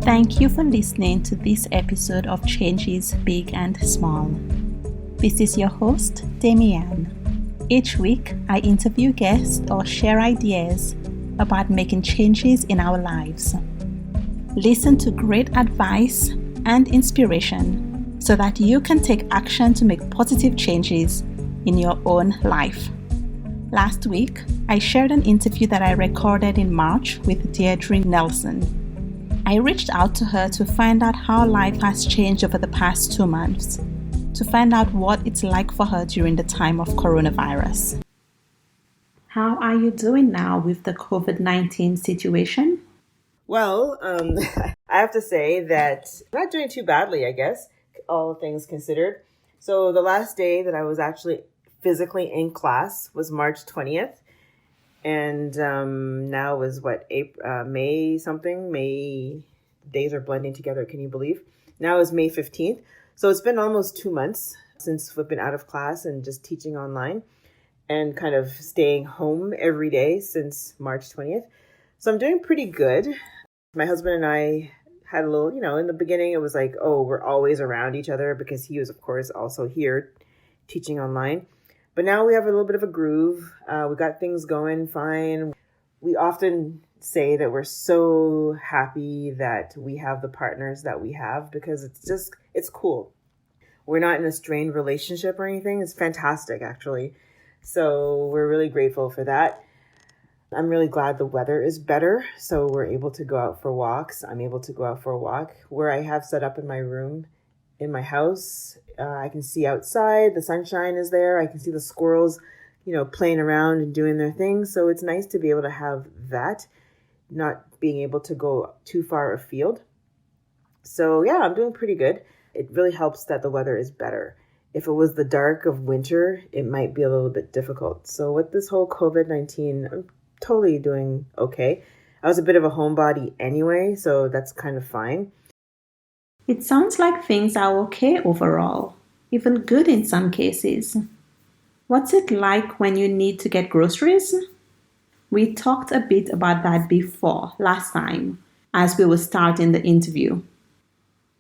Thank you for listening to this episode of Changes Big and Small. This is your host, Damian. Each week, I interview guests or share ideas about making changes in our lives. Listen to great advice and inspiration so that you can take action to make positive changes in your own life. Last week, I shared an interview that I recorded in March with Deirdre Nelson. I reached out to her to find out how life has changed over the past 2 months, to find out what it's like for her during the time of coronavirus. How are you doing now with the COVID-19 situation? Well, I have to say that I'm not doing too badly, I guess, all things considered. So the last day that I was actually physically in class was March 20th. And now is May something? May, days are blending together, can you believe? Now is May 15th. So it's been almost 2 months since we've been out of class and just teaching online and kind of staying home every day since March 20th. So I'm doing pretty good. My husband and I had a little, in the beginning it was like, oh, we're always around each other because he was, of course, also here teaching online. But now we have a little bit of a groove. We got things going fine. We often say that we're so happy that we have the partners that we have because it's cool. We're not in a strained relationship or anything. It's fantastic, actually. So we're really grateful for that. I'm really glad the weather is better. So we're able to go out for walks. I'm able to go out for a walk where I have set up in my room, in my house. I can see outside, the sunshine is there. I can see the squirrels, playing around and doing their thing. So it's nice to be able to have that, not being able to go too far afield. So yeah, I'm doing pretty good. It really helps that the weather is better. If it was the dark of winter, it might be a little bit difficult. So with this whole COVID-19, I'm totally doing okay. I was a bit of a homebody anyway, so that's kind of fine. It sounds like things are okay overall, even good in some cases. What's it like when you need to get groceries? We talked a bit about that before, last time, as we were starting the interview.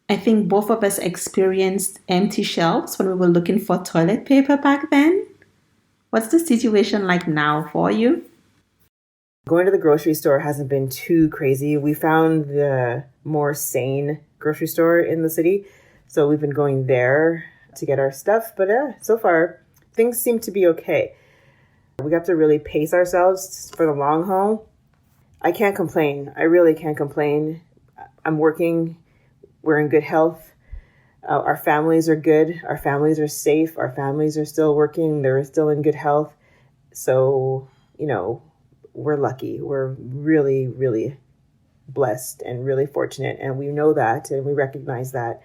I think both of us experienced empty shelves when we were looking for toilet paper back then. What's the situation like now for you? Going to the grocery store hasn't been too crazy. We found the more sane grocery store in the city. So we've been going there to get our stuff. But so far, things seem to be okay. We have to really pace ourselves for the long haul. I can't complain. I really can't complain. I'm working. We're in good health. Our families are good. Our families are safe. Our families are still working. They're still in good health. So, we're lucky. We're really, really blessed and really fortunate. And we know that and we recognize that.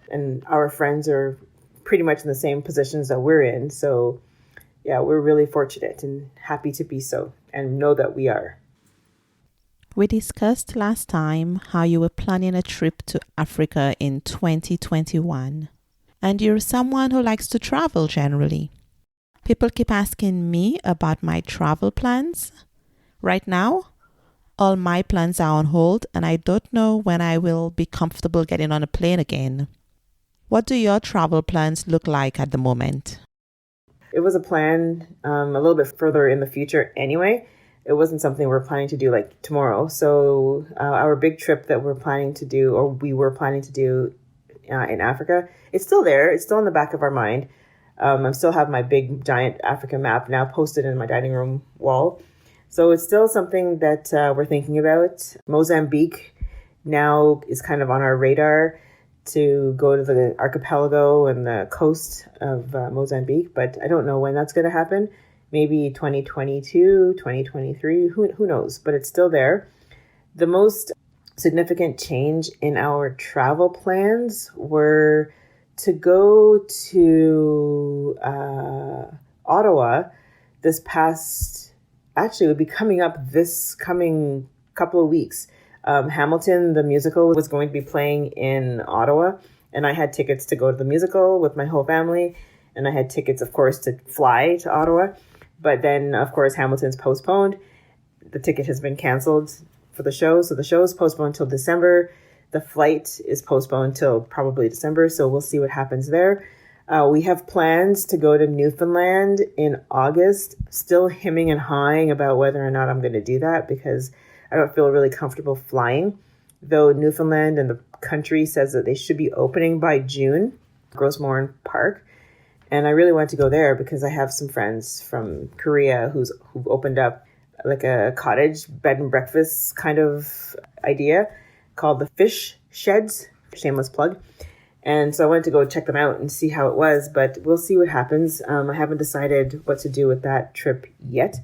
And our friends are pretty much in the same positions that we're in. So yeah, we're really fortunate and happy to be so and know that we are. We discussed last time how you were planning a trip to Africa in 2021. And you're someone who likes to travel generally. People keep asking me about my travel plans. Right now, all my plans are on hold and I don't know when I will be comfortable getting on a plane again. What do your travel plans look like at the moment? It was a plan a little bit further in the future anyway. It wasn't something we're planning to do like tomorrow. So our big trip that we were planning to do in Africa, it's still there. It's still in the back of our mind. I still have my big giant Africa map now posted in my dining room wall. So it's still something that we're thinking about. Mozambique now is kind of on our radar to go to the archipelago and the coast of Mozambique, but I don't know when that's going to happen. Maybe 2022, 2023, who knows, but it's still there. The most significant change in our travel plans were to go to Ottawa this past, actually, it would be coming up this coming couple of weeks. Hamilton, the musical, was going to be playing in Ottawa, and I had tickets to go to the musical with my whole family, and I had tickets, of course, to fly to Ottawa. But then, of course, Hamilton's postponed. The ticket has been canceled for the show. So the show is postponed until December. The flight is postponed until probably December. So we'll see what happens there. We have plans to go to Newfoundland in August, still hemming and hawing about whether or not I'm going to do that because I don't feel really comfortable flying. Though Newfoundland and the country says that they should be opening by June, Grosmorn Park. And I really want to go there because I have some friends from Korea who've opened up like a cottage bed and breakfast kind of idea called the Fish Sheds, shameless plug. And so I wanted to go check them out and see how it was, but we'll see what happens. I haven't decided what to do with that trip yet.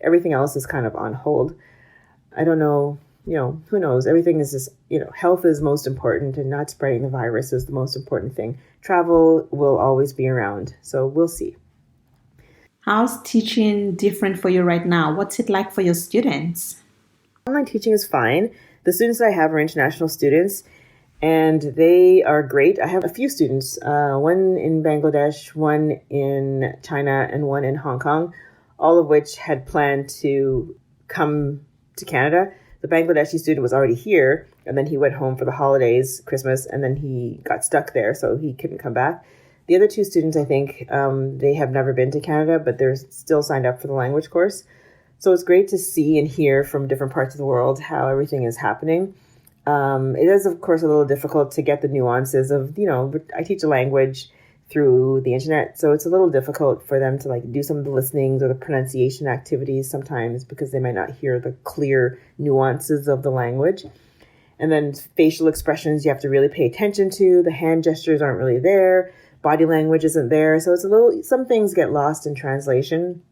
Everything else is kind of on hold. I don't know, who knows? Everything is just, health is most important and not spreading the virus is the most important thing. Travel will always be around, so we'll see. How's teaching different for you right now? What's it like for your students? Online teaching is fine. The students that I have are international students, and they are great. I have a few students, one in Bangladesh, one in China, and one in Hong Kong, all of which had planned to come to Canada. The Bangladeshi student was already here, and then he went home for the holidays, Christmas, and then he got stuck there, so he couldn't come back. The other two students, I think, they have never been to Canada, but they're still signed up for the language course. So it's great to see and hear from different parts of the world how everything is happening. It is, of course, a little difficult to get the nuances of, I teach a language through the internet. So it's a little difficult for them to do some of the listenings or the pronunciation activities sometimes because they might not hear the clear nuances of the language. And then facial expressions you have to really pay attention to. The hand gestures aren't really there. Body language isn't there. So some things get lost in translation.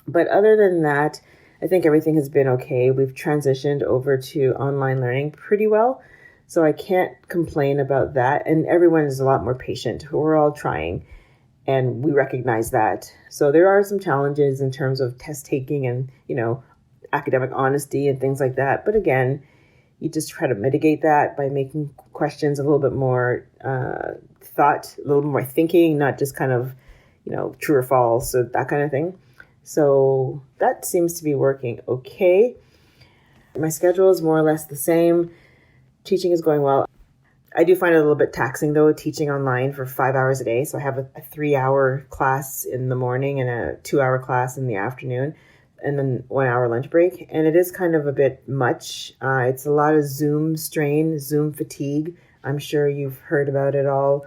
But other than that, I think everything has been okay. We've transitioned over to online learning pretty well. So I can't complain about that. And everyone is a lot more patient. We're all trying and we recognize that. So there are some challenges in terms of test taking and, academic honesty and things like that. But again, you just try to mitigate that by making questions a little bit more thought, a little more thinking, not just kind of, true or false or that kind of thing. So that seems to be working okay. My schedule is more or less the same. Teaching is going well. I do find it a little bit taxing, though, teaching online for 5 hours a day. So I have a 3-hour class in the morning and a 2-hour class in the afternoon, and then 1 hour lunch break. And it is kind of a bit much. It's a lot of Zoom strain, Zoom fatigue. I'm sure you've heard about it all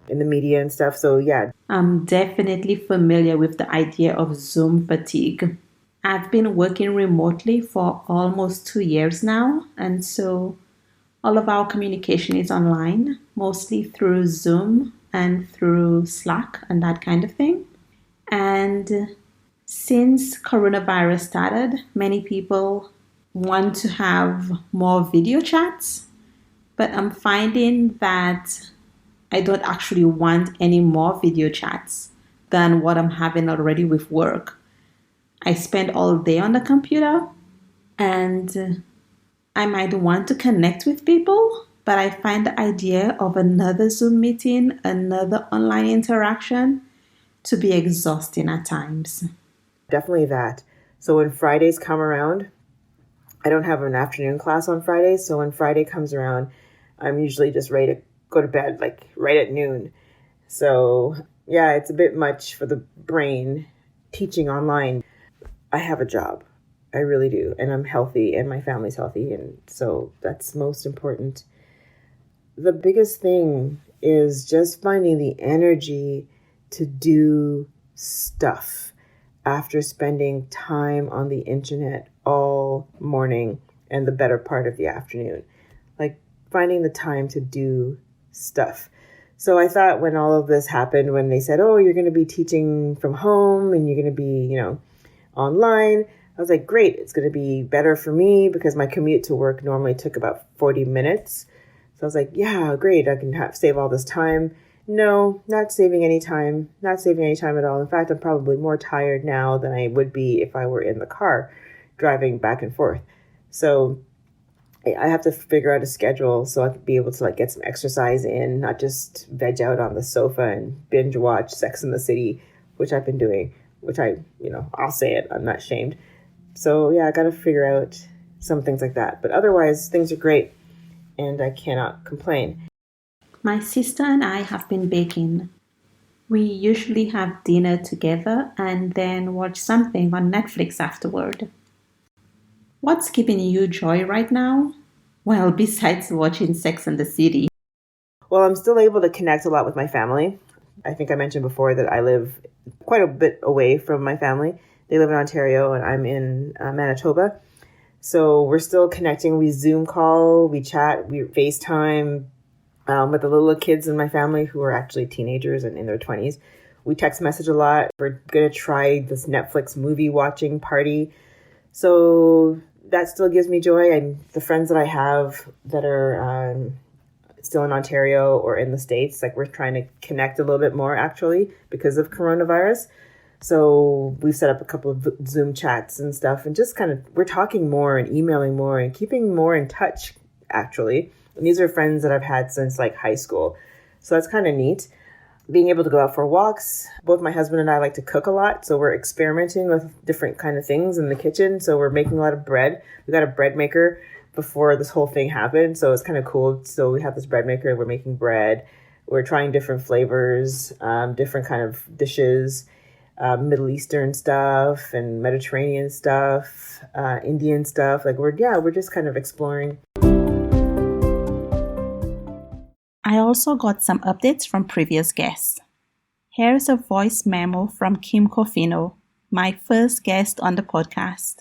in the media and stuff. So yeah. I'm definitely familiar with the idea of Zoom fatigue. I've been working remotely for almost 2 years now. And so all of our communication is online, mostly through Zoom and through Slack and that kind of thing. And since coronavirus started, many people want to have more video chats, but I'm finding that I don't actually want any more video chats than what I'm having already with work. I spend all day on the computer and I might want to connect with people, but I find the idea of another Zoom meeting, another online interaction to be exhausting at times. Definitely that. So when Fridays come around, I don't have an afternoon class on Fridays. So when Friday comes around, I'm usually just ready to go to bed, right at noon. So yeah, it's a bit much for the brain teaching online. I have a job. I really do. And I'm healthy and my family's healthy. And so that's most important. The biggest thing is just finding the energy to do stuff after spending time on the internet all morning and the better part of the afternoon. Finding the time to do stuff. So I thought when all of this happened, when they said, oh, you're going to be teaching from home and you're going to be, online, I was like, great, it's going to be better for me because my commute to work normally took about 40 minutes. So I was like, yeah, great, I can save all this time. No, not saving any time at all. In fact, I'm probably more tired now than I would be if I were in the car driving back and forth. So I have to figure out a schedule so I can be able to get some exercise in, not just veg out on the sofa and binge watch Sex and the City, which I've been doing, which I'll say it, I'm not ashamed. So yeah, I got to figure out some things like that. But otherwise, things are great, and I cannot complain. My sister and I have been baking. We usually have dinner together and then watch something on Netflix afterward. What's giving you joy right now? Well, besides watching Sex and the City. Well, I'm still able to connect a lot with my family. I think I mentioned before that I live quite a bit away from my family. They live in Ontario and I'm in Manitoba. So we're still connecting. We Zoom call, we chat, we FaceTime with the little kids in my family who are actually teenagers and in their 20s. We text message a lot. We're going to try this Netflix movie watching party. So that still gives me joy. The friends that I have that are still in Ontario or in the States, like we're trying to connect a little bit more actually because of coronavirus. So we've set up a couple of Zoom chats and stuff and just kind of, we're talking more and emailing more and keeping more in touch actually. And these are friends that I've had since like high school. So that's kind of neat. Being able to go out for walks. Both my husband and I like to cook a lot. So we're experimenting with different kind of things in the kitchen. So we're making a lot of bread. We got a bread maker before this whole thing happened. So it's kind of cool. So we have this bread maker and we're making bread. We're trying different flavors, different kind of dishes, Middle Eastern stuff and Mediterranean stuff, Indian stuff. Like we're just kind of exploring. I also got some updates from previous guests. Here's a voice memo from Kim Cofino, my first guest on the podcast.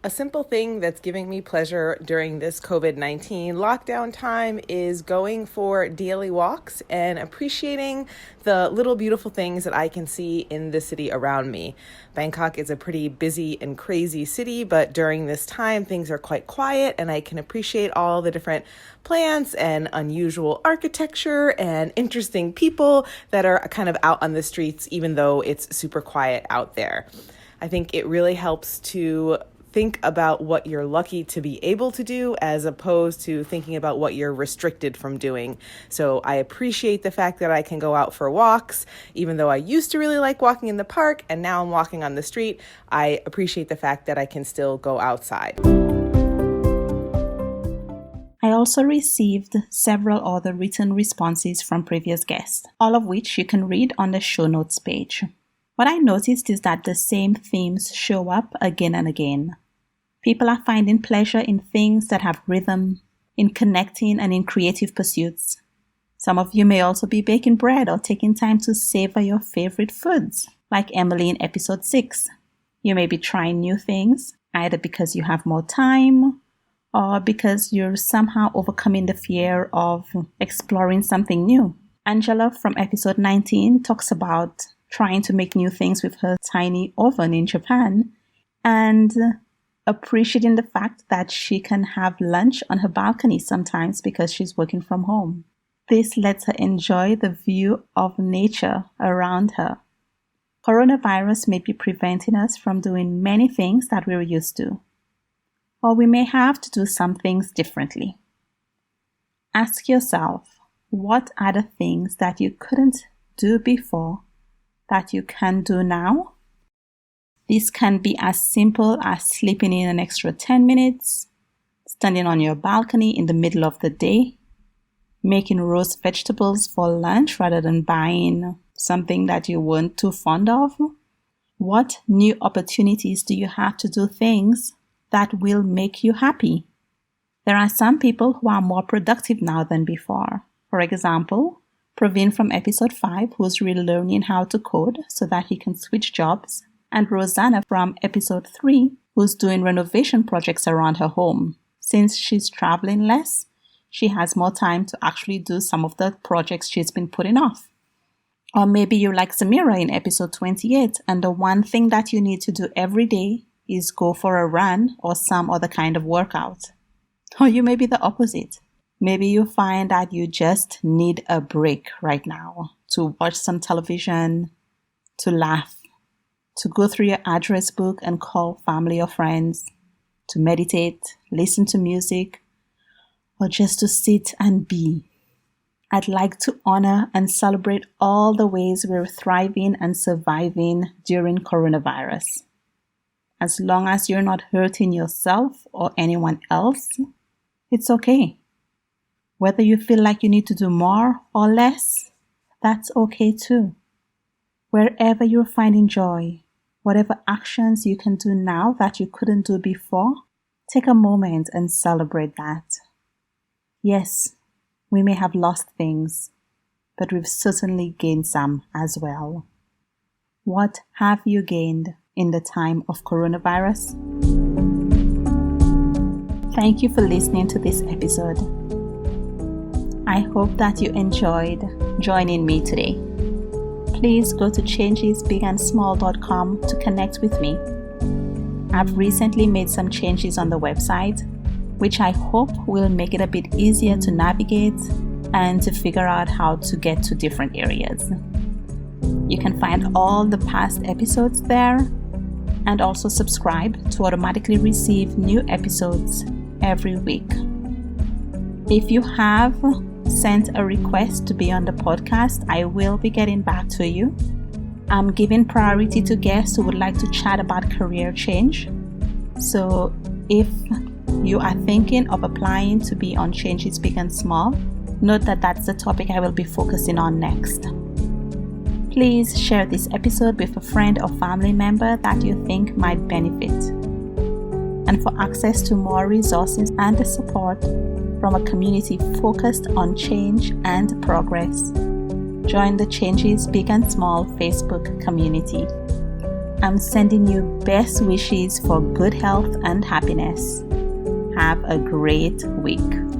A simple thing that's giving me pleasure during this COVID-19 lockdown time is going for daily walks and appreciating the little beautiful things that I can see in the city around me. Bangkok is a pretty busy and crazy city, but during this time, things are quite quiet and I can appreciate all the different plants and unusual architecture and interesting people that are kind of out on the streets, even though it's super quiet out there. I think it really helps to think about what you're lucky to be able to do as opposed to thinking about what you're restricted from doing. So I appreciate the fact that I can go out for walks, even though I used to really like walking in the park and now I'm walking on the street. I appreciate the fact that I can still go outside. I also received several other written responses from previous guests, all of which you can read on the show notes page. What I noticed is that the same themes show up again and again. People are finding pleasure in things that have rhythm, in connecting and in creative pursuits. Some of you may also be baking bread or taking time to savor your favorite foods, like Emily in episode 6. You may be trying new things, either because you have more time or because you're somehow overcoming the fear of exploring something new. Angela from episode 19 talks about trying to make new things with her tiny oven in Japan and appreciating the fact that she can have lunch on her balcony sometimes because she's working from home. This lets her enjoy the view of nature around her. Coronavirus may be preventing us from doing many things that we're used to, or we may have to do some things differently. Ask yourself, what are the things that you couldn't do before that you can do now? This can be as simple as sleeping in an extra 10 minutes, standing on your balcony in the middle of the day, making roast vegetables for lunch rather than buying something that you weren't too fond of. What new opportunities do you have to do things that will make you happy? There are some people who are more productive now than before. For example, Praveen from episode 5, who's relearning how to code so that he can switch jobs, and Rosanna from episode 3, who's doing renovation projects around her home. Since she's traveling less, she has more time to actually do some of the projects she's been putting off. Or maybe you're like Samira in episode 28, and the one thing that you need to do every day is go for a run or some other kind of workout. Or you may be the opposite. Maybe you find that you just need a break right now to watch some television, to laugh, to go through your address book and call family or friends, to meditate, listen to music, or just to sit and be. I'd like to honor and celebrate all the ways we're thriving and surviving during coronavirus. As long as you're not hurting yourself or anyone else, it's okay. Whether you feel like you need to do more or less, that's okay too. Wherever you're finding joy, whatever actions you can do now that you couldn't do before, take a moment and celebrate that. Yes, we may have lost things, but we've certainly gained some as well. What have you gained in the time of coronavirus? Thank you for listening to this episode. I hope that you enjoyed joining me today. Please go to changesbigandsmall.com to connect with me. I've recently made some changes on the website, which I hope will make it a bit easier to navigate and to figure out how to get to different areas. You can find all the past episodes there and also subscribe to automatically receive new episodes every week. If you have sent a request to be on the podcast, I will be getting back to you. I'm giving priority to guests who would like to chat about career change. So if you are thinking of applying to be on Changes Big and Small, note that that's the topic I will be focusing on next. Please share this episode with a friend or family member that you think might benefit. And for access to more resources and the support from a community focused on change and progress, join the Changes Big and Small Facebook community. I'm sending you best wishes for good health and happiness. Have a great week.